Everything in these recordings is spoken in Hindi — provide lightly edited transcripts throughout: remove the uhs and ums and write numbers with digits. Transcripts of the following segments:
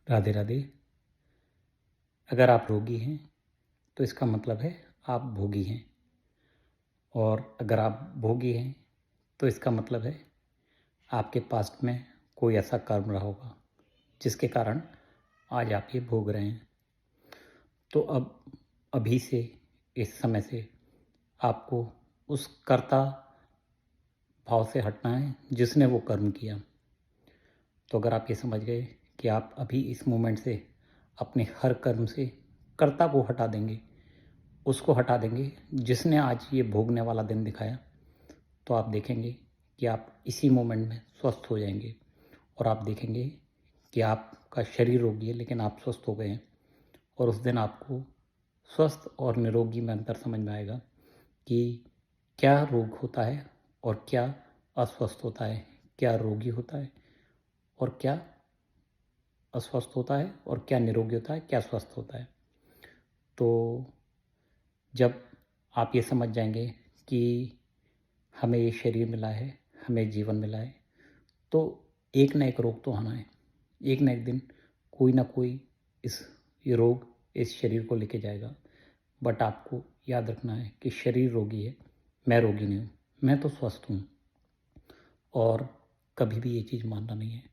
राधे राधे। अगर आप रोगी हैं तो इसका मतलब है आप भोगी हैं, और अगर आप भोगी हैं तो इसका मतलब है आपके पास्ट में कोई ऐसा कर्म रहा होगा जिसके कारण आज आप ये भोग रहे हैं। तो अब अभी से, इस समय से आपको उस कर्ता भाव से हटना है जिसने वो कर्म किया। तो अगर आप ये समझ गए कि आप अभी इस मोमेंट से अपने हर कर्म से कर्ता को हटा देंगे, उसको हटा देंगे जिसने आज ये भोगने वाला दिन दिखाया, तो आप देखेंगे कि आप इसी मोमेंट में स्वस्थ हो जाएंगे। और आप देखेंगे कि आपका शरीर रोगी है लेकिन आप स्वस्थ हो गए हैं। और उस दिन आपको स्वस्थ और निरोगी में अंतर समझ में आएगा कि क्या रोग होता है और क्या अस्वस्थ होता है, क्या रोगी होता है और क्या अस्वस्थ होता है, और क्या निरोगी होता है, क्या स्वस्थ होता है। तो जब आप ये समझ जाएंगे कि हमें ये शरीर मिला है, हमें जीवन मिला है, तो एक ना एक रोग तो आना है। एक ना एक दिन कोई ना कोई ये रोग इस शरीर को लेके जाएगा। बट आपको याद रखना है कि शरीर रोगी है, मैं रोगी नहीं हूँ, मैं तो स्वस्थ हूँ। और कभी भी ये चीज़ मानना नहीं है।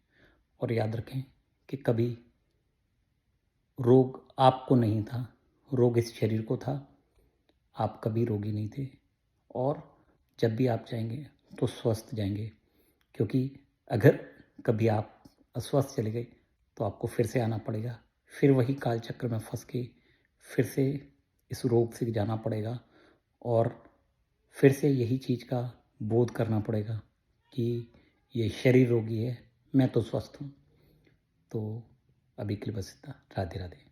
और याद रखें कि कभी रोग आपको नहीं था, रोग इस शरीर को था। आप कभी रोगी नहीं थे, और जब भी आप जाएंगे तो स्वस्थ जाएंगे। क्योंकि अगर कभी आप अस्वस्थ चले गए तो आपको फिर से आना पड़ेगा, फिर वही काल चक्र में फंस के फिर से इस रोग से जाना पड़ेगा, और फिर से यही चीज़ का बोध करना पड़ेगा कि ये शरीर रोगी है, मैं तो स्वस्थ हूँ। तो अभी के लिए बस इतना। राधे राधे।